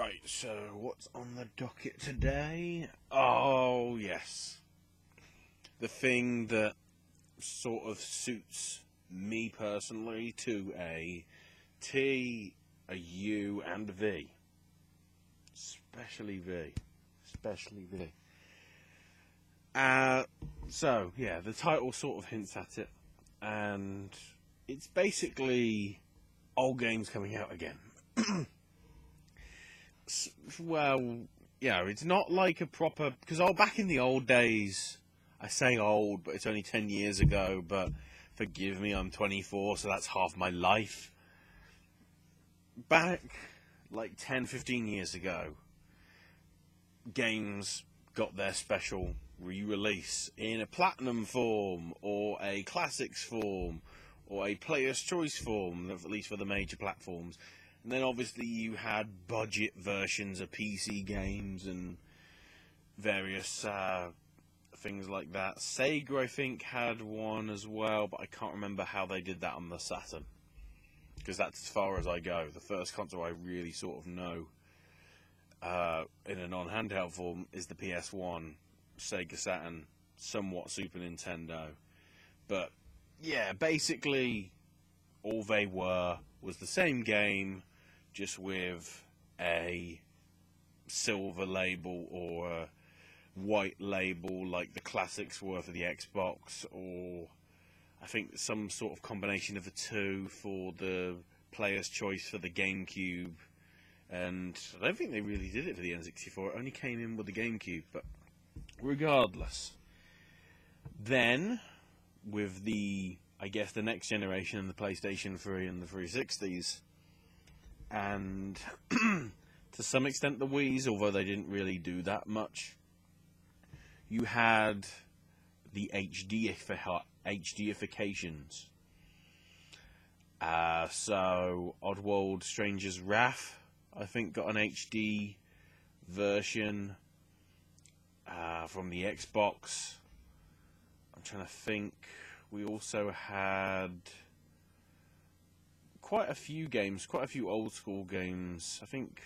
Right, so what's on the docket today? Oh, yes. The thing that sort of suits me personally to a T, a U, and a V. Especially V. Especially V. So, yeah, the title sort of hints at it. And it's basically old games coming out again. Well, yeah, it's not like a proper... Because back in the old days, I say old, but it's only 10 years ago, but forgive me, I'm 24, so that's half my life. Back, like 10, 15 years ago, games got their special re-release in a platinum form, or a classics form, or a player's choice form, at least for the major platforms. And then obviously you had budget versions of PC games and various things like that. Sega, I think, had one as well, but I can't remember how they did that on the Saturn. Because that's as far as I go. The first console I really sort of know in a non-handheld form is the PS1, Sega Saturn, somewhat Super Nintendo. But yeah, basically all they were was the same game, just with a silver label or a white label like the classics were for the Xbox, or I think some sort of combination of the two for the player's choice for the GameCube. And I don't think they really did it for the N64, it only came in with the GameCube, but regardless. Then, with the, I guess, the next generation and the PlayStation 3 and the 360s, and to some extent the Wii's, although they didn't really do that much, you had the HDifications. So Oddworld Stranger's Wrath, I think, got an HD version from the Xbox. I'm trying to think. We also had quite a few games, quite a few old school games. I think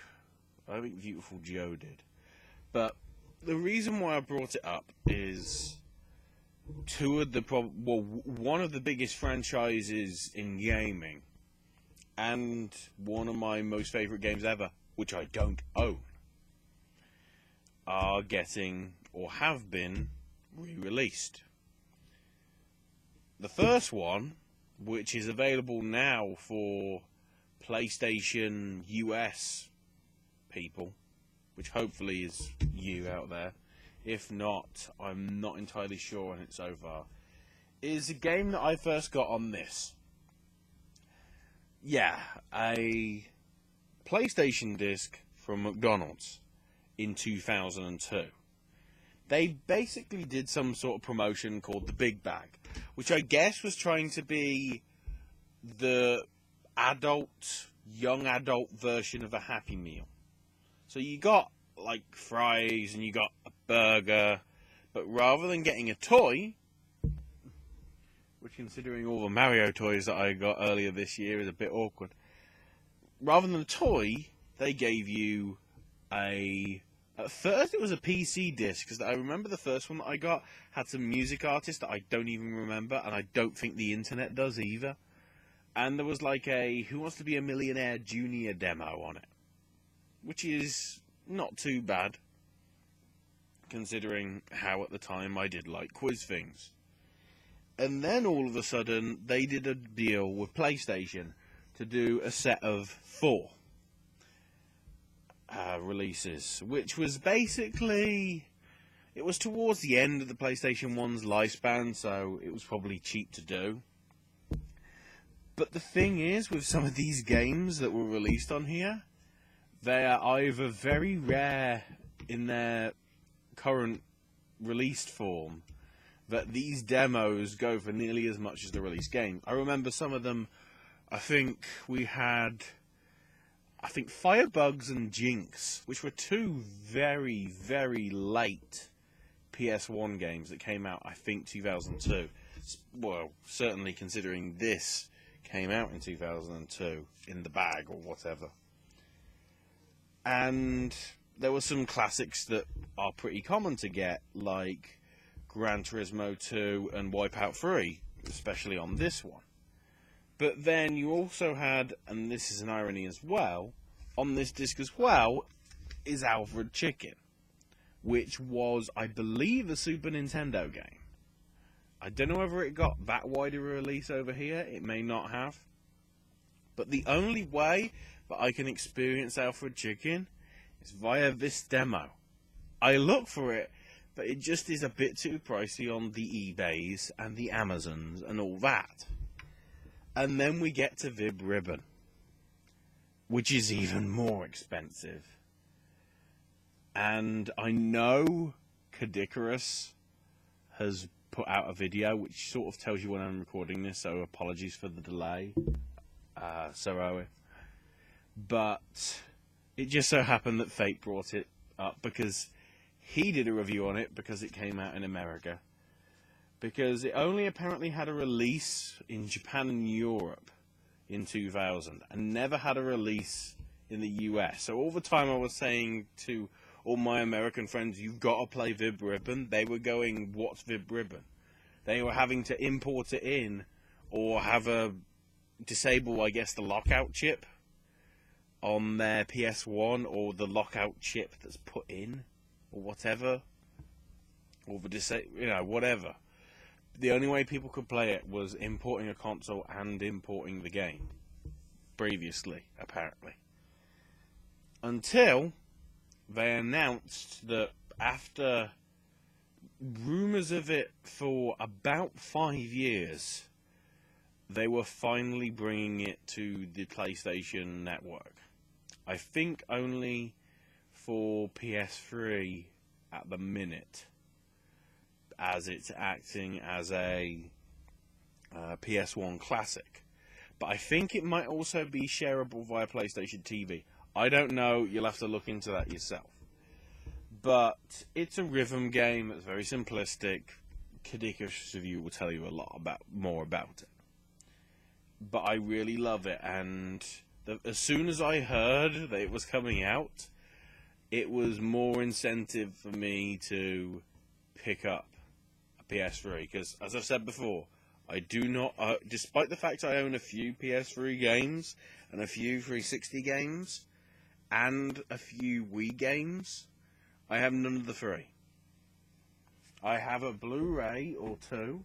Beautiful Joe did. But the reason why I brought it up is one of the biggest franchises in gaming, and one of my most favourite games ever, which I don't own, are getting, or have been, re-released. The first one, which is available now for PlayStation US people, which hopefully is you out there. If not, I'm not entirely sure on it so far, is a game that I first got on this. Yeah, a PlayStation disc from McDonald's in 2002. They basically did some sort of promotion called the Big Bag, which I guess was trying to be the young adult version of a Happy Meal. So you got like fries and you got a burger, but rather than getting a toy, which considering all the Mario toys that I got earlier this year is a bit awkward, rather than a toy, they gave you at first it was a PC disc, because I remember the first one that I got had some music artists that I don't even remember, and I don't think the internet does either. And there was like a Who Wants to Be a Millionaire Junior demo on it, which is not too bad, considering how at the time I did like quiz things. And then all of a sudden they did a deal with PlayStation to do a set of 4 releases, which was basically, it was towards the end of the PlayStation 1's lifespan, so it was probably cheap to do. But the thing is, with some of these games that were released on here, they are either very rare in their current released form, that these demos go for nearly as much as the released game. I remember some of them, I think Firebugs and Jinx, which were 2 very, very late PS1 games that came out, I think, 2002. Well, certainly considering this came out in 2002, in the bag or whatever. And there were some classics that are pretty common to get, like Gran Turismo 2 and Wipeout 3, especially on this one. But then you also had, and this is an irony as well, on this disc as well, is Alfred Chicken, which was, I believe, a Super Nintendo game. I don't know whether it got that wide a release over here, it may not have. But the only way that I can experience Alfred Chicken is via this demo. I look for it, but it just is a bit too pricey on the eBays and the Amazons and all that. And then we get to Vib Ribbon, which is even more expensive. And I know Kadikarus has put out a video which sort of tells you when I'm recording this, so apologies for the delay, Sir Owen. But it just so happened that Fate brought it up because he did a review on it because it came out in America. Because it only apparently had a release in Japan and Europe in 2000 and never had a release in the US. So all the time I was saying to all my American friends, you've got to play Vib Ribbon, they were going, what's Vib Ribbon? They were having to import it in or have a disable, I guess, the lockout chip on their PS1 or the lockout chip that's put in or whatever. Or the whatever. The only way people could play it was importing a console and importing the game. Previously, apparently. Until they announced that after rumours of it for about 5 years, they were finally bringing it to the PlayStation Network. I think only for PS3 at the minute, as it's acting as a PS1 classic. But I think it might also be shareable via PlayStation TV. I don't know, you'll have to look into that yourself. But it's a rhythm game that's very simplistic. Kadikarus' review will tell you a lot more about it. But I really love it, and as soon as I heard that it was coming out, it was more incentive for me to pick up a PS3, because as I've said before, I do not, despite the fact I own a few PS3 games and a few 360 games and a few Wii games, I have none of the three. I have a Blu-ray or two.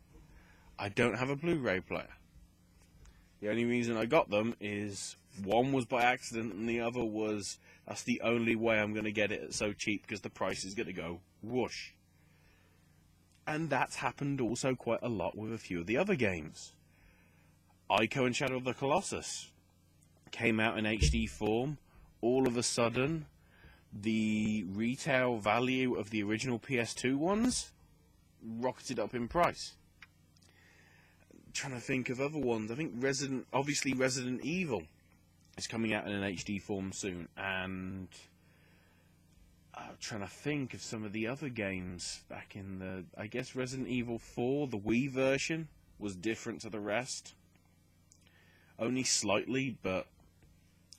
I don't have a Blu-ray player. The only reason I got them is one was by accident and the other was that's the only way I'm going to get it so cheap because the price is going to go whoosh. And that's happened also quite a lot with a few of the other games. Ico and Shadow of the Colossus came out in HD form. All of a sudden, the retail value of the original PS2 ones rocketed up in price. I'm trying to think of other ones. I think Resident Evil is coming out in an HD form soon, and I'm trying to think of some of the other games back in the... I guess Resident Evil 4, the Wii version, was different to the rest. Only slightly, but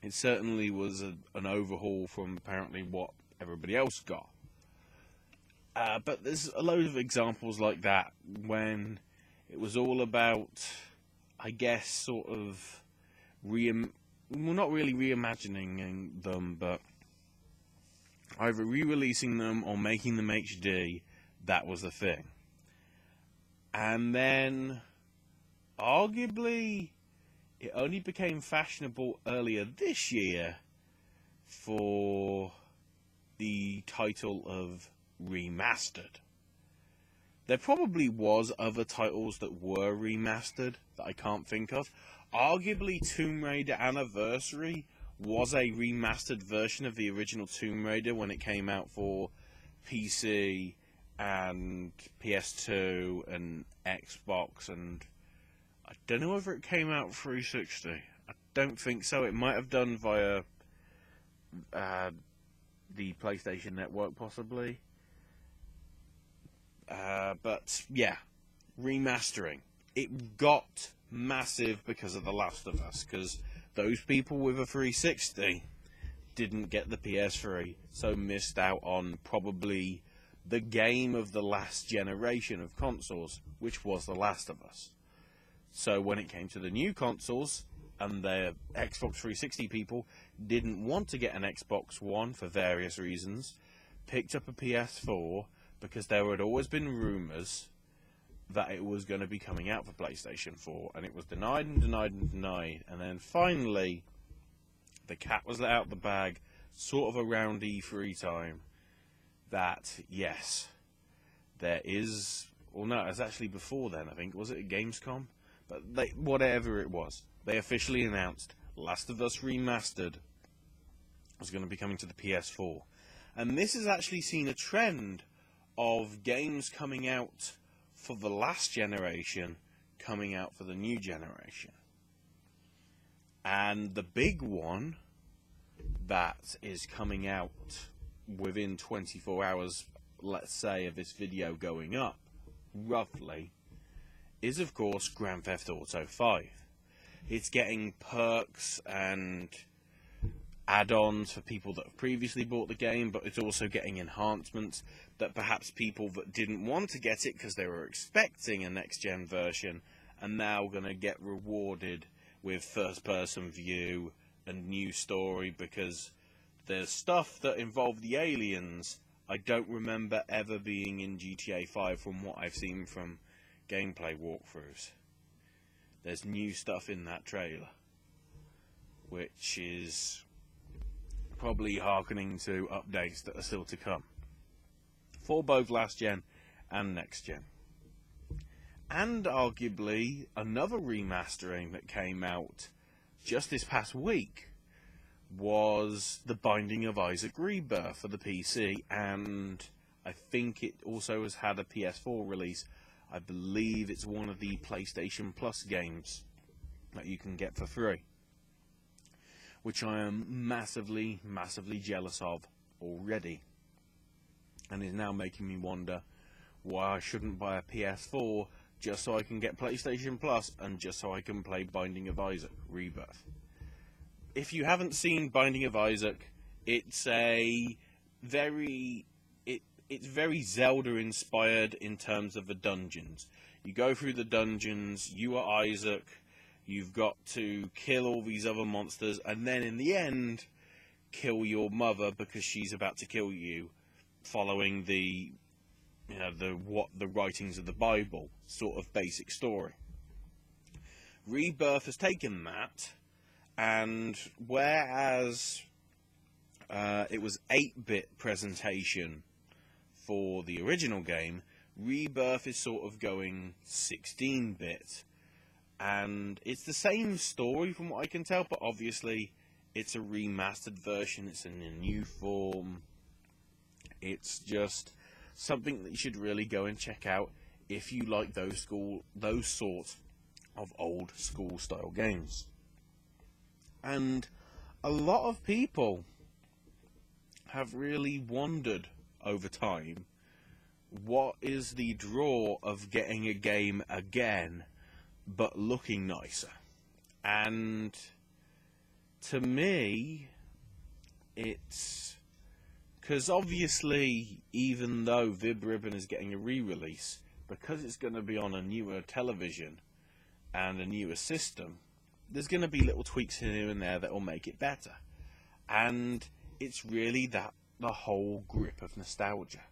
it certainly was an overhaul from apparently what everybody else got. But there's a load of examples like that when it was all about, I guess, sort of not really reimagining them, but either re-releasing them or making them HD. That was the thing. And then, arguably, it only became fashionable earlier this year for the title of Remastered. There probably was other titles that were remastered that I can't think of. Arguably, Tomb Raider Anniversary was a remastered version of the original Tomb Raider when it came out for PC and PS2 and Xbox, and I don't know whether it came out 360. I don't think so. It might have done via the PlayStation Network, possibly. But yeah, remastering. It got massive because of The Last of Us, because those people with a 360, didn't get the PS3, so missed out on probably the game of the last generation of consoles, which was The Last of Us. So when it came to the new consoles, and the Xbox 360 people didn't want to get an Xbox One for various reasons, picked up a PS4 because there had always been rumours that it was going to be coming out for PlayStation 4, and it was denied and denied and denied, and then finally the cat was let out the bag sort of around E3 time that yes, there is, or no, it was actually before then, I think, was it at Gamescom? But whatever it was, they officially announced Last of Us Remastered was going to be coming to the PS4. And this has actually seen a trend of games coming out for the last generation coming out for the new generation. And the big one that is coming out within 24 hours, let's say, of this video going up, roughly, is of course Grand Theft Auto 5. It's getting perks and add-ons for people that have previously bought the game, but it's also getting enhancements that perhaps people that didn't want to get it because they were expecting a next-gen version are now going to get rewarded with first-person view and new story, because there's stuff that involved the aliens I don't remember ever being in GTA 5 from what I've seen from gameplay walkthroughs. There's new stuff in that trailer, which is probably hearkening to updates that are still to come for both last gen and next gen. And arguably another remastering that came out just this past week was The Binding of Isaac Rebirth for the PC, and I think it also has had a PS4 release. I believe it's one of the PlayStation Plus games that you can get for free, which I am massively, massively jealous of already, and is now making me wonder why I shouldn't buy a PS4 just so I can get PlayStation Plus and just so I can play Binding of Isaac Rebirth. If you haven't seen Binding of Isaac, it's it's very Zelda inspired in terms of the dungeons. You go through the dungeons, you are Isaac, you've got to kill all these other monsters, and then in the end kill your mother because she's about to kill you, following the writings of the Bible sort of basic story. Rebirth has taken that, and whereas it was 8-bit presentation for the original game, Rebirth is sort of going 16-bit, and it's the same story from what I can tell, but obviously it's a remastered version, it's in a new form. It's just something that you should really go and check out if you like those sorts of old school style games. And a lot of people have really wondered over time, what is the draw of getting a game again but looking nicer? And to me, it's because obviously, even though Vib Ribbon is getting a re-release, because it's going to be on a newer television and a newer system, there's going to be little tweaks here and there that will make it better. And it's really the whole grip of nostalgia.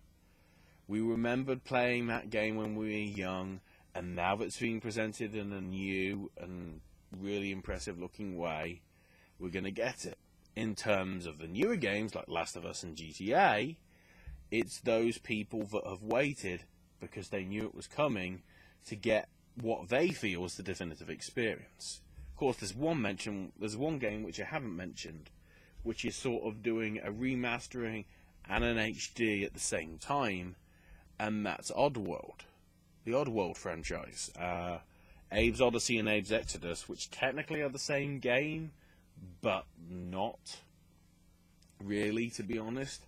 We remembered playing that game when we were young, and now that it's being presented in a new and really impressive looking way, we're going to get it. In terms of the newer games like Last of Us and GTA, it's those people that have waited because they knew it was coming to get what they feel is the definitive experience. Of course, there's one game which I haven't mentioned, which is sort of doing a remastering and an HD at the same time, and that's Oddworld, the Oddworld franchise. Abe's Odyssey and Abe's Exodus, which technically are the same game, but not really, to be honest.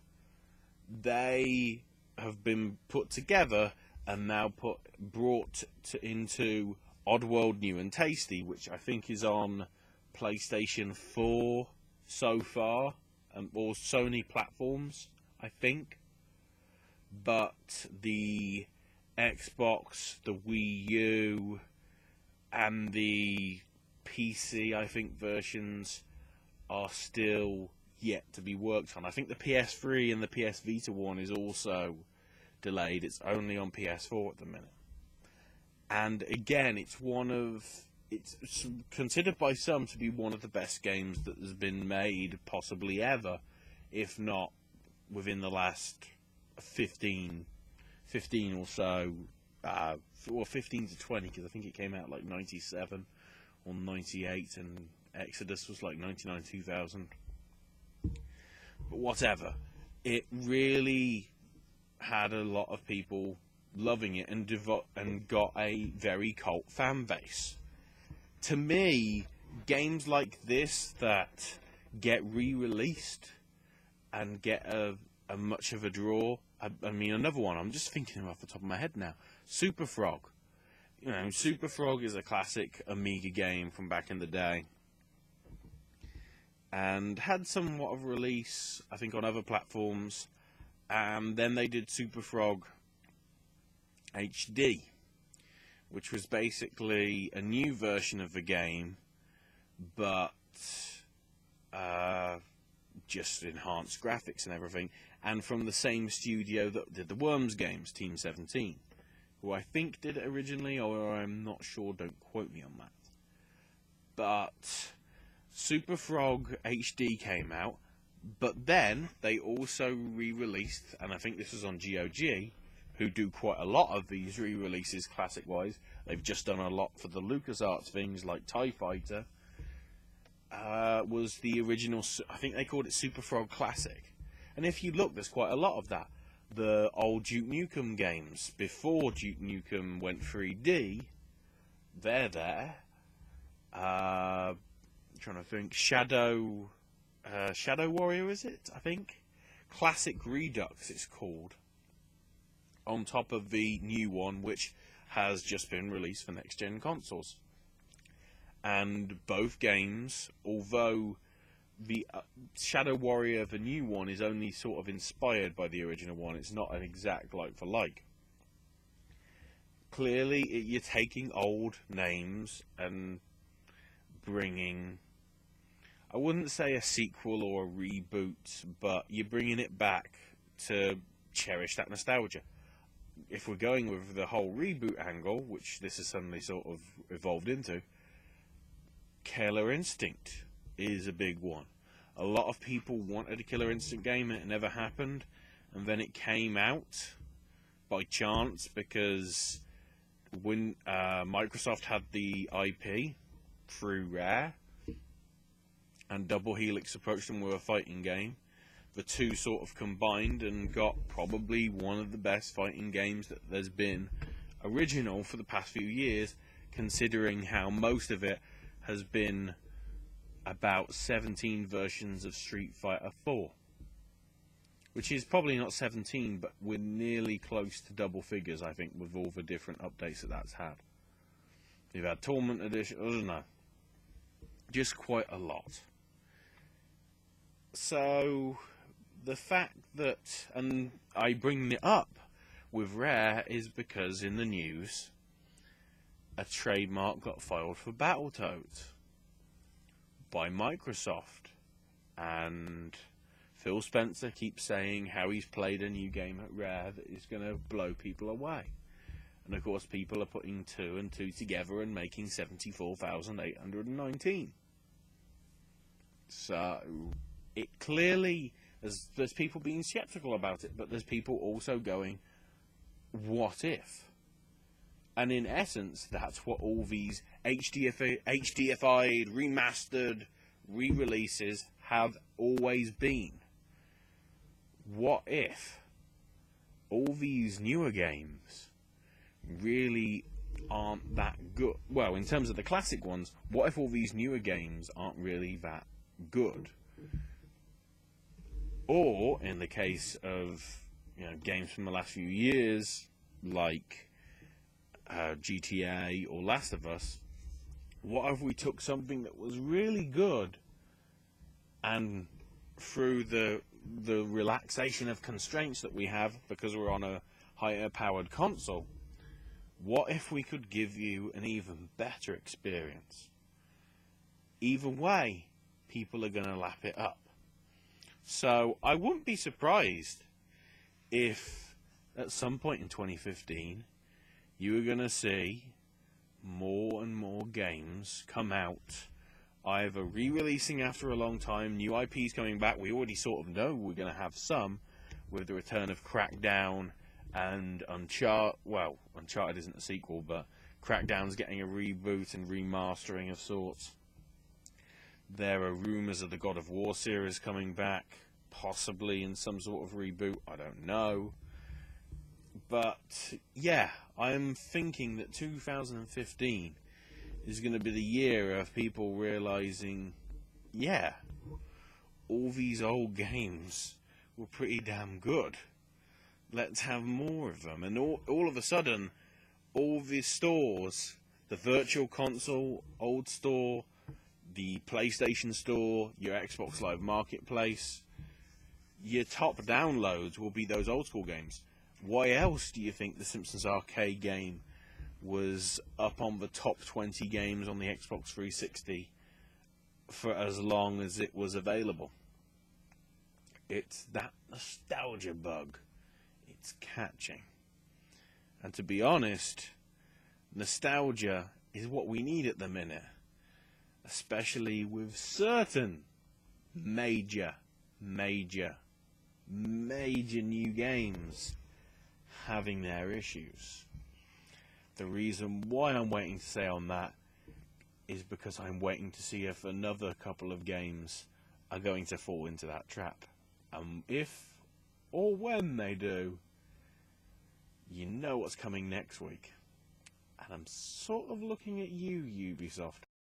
They have been put together and now brought into Oddworld New and Tasty, which I think is on PlayStation 4 so far, or Sony platforms, I think. But the Xbox, the Wii U, and the PC, I think, versions are still yet to be worked on. I think the PS3 and the PS Vita one is also delayed. It's only on PS4 at the minute. And again, it's considered by some to be one of the best games that has been made, possibly ever, if not within the last 15 or so, or 15 to 20, because I think it came out like 97 or 98, and Exodus was like 99, 2000. But whatever, it really had a lot of people loving it and got a very cult fan base. To me, games like this that get re-released and get a much of a draw. I mean, another one, I'm just thinking off the top of my head now, Super Frog. You know, Super Frog is a classic Amiga game from back in the day, and had somewhat of a release, I think, on other platforms. And then they did Super Frog HD, which was basically a new version of the game, but just enhanced graphics and everything, and from the same studio that did the Worms games, Team 17, who I think did it originally, or I'm not sure, don't quote me on that. But Super Frog HD came out, but then they also re-released, and I think this was on GOG, who do quite a lot of these re-releases classic-wise. They've just done a lot for the LucasArts things like TIE Fighter. Was the original, I think they called it Super Frog Classic. And if you look, there's quite a lot of that. The old Duke Nukem games, before Duke Nukem went 3D, they're there. I'm trying to think. Shadow Warrior, is it? I think. Classic Redux, it's called. On top of the new one, which has just been released for next-gen consoles. And both games, although the Shadow Warrior, the new one, is only sort of inspired by the original one, it's not an exact like-for-like. Clearly, you're taking old names and bringing, I wouldn't say a sequel or a reboot, but you're bringing it back to cherish that nostalgia. If we're going with the whole reboot angle, which this has suddenly sort of evolved into, Killer Instinct is a big one. A lot of people wanted a Killer Instinct game and it never happened, and then it came out by chance because when Microsoft had the IP through Rare and Double Helix approached them with a fighting game, the two sort of combined and got probably one of the best fighting games that there's been original for the past few years, considering how most of it has been about 17 versions of Street Fighter 4. Which is probably not 17, but we're nearly close to double figures, I think, with all the different updates that that's had. You've had Tournament Edition, I don't know. Just quite a lot. So, the fact that, and I bring it up with Rare, is because in the news, a trademark got filed for Battletoads by Microsoft, and Phil Spencer keeps saying how he's played a new game at Rare that is going to blow people away. And of course people are putting 2 and 2 together and making 74,819. So it clearly, there's people being skeptical about it, but there's people also going, what if? And in essence, that's what all these HDFI'd, remastered, re-releases have always been. What if all these newer games really aren't that good? Well, in terms of the classic ones, what if all these newer games aren't really that good? Or, in the case of games from the last few years, like GTA or Last of Us, what if we took something that was really good and through the relaxation of constraints that we have because we're on a higher powered console, what if we could give you an even better experience? Either way, people are going to lap it up. So I wouldn't be surprised if at some point in 2015 you are going to see more and more games come out, either re-releasing after a long time, new IPs coming back. We already sort of know we're going to have some with the return of Crackdown and Uncharted. Well, Uncharted isn't a sequel, but Crackdown's getting a reboot and remastering of sorts. There are rumours of the God of War series coming back, possibly in some sort of reboot, I don't know. But yeah, I'm thinking that 2015 is going to be the year of people realising, yeah, all these old games were pretty damn good. Let's have more of them. And all of a sudden, all the stores, the Virtual Console, old store, the PlayStation Store, your Xbox Live Marketplace, your top downloads will be those old school games. Why else do you think the Simpsons Arcade game was up on the top 20 games on the Xbox 360 for as long as it was available? It's that nostalgia bug. It's catching. And to be honest, nostalgia is what we need at the minute. Especially with certain major new games having their issues. The reason why I'm waiting to say on that is because I'm waiting to see if another couple of games are going to fall into that trap. If or when they do, you know what's coming next week. And I'm sort of looking at you, Ubisoft.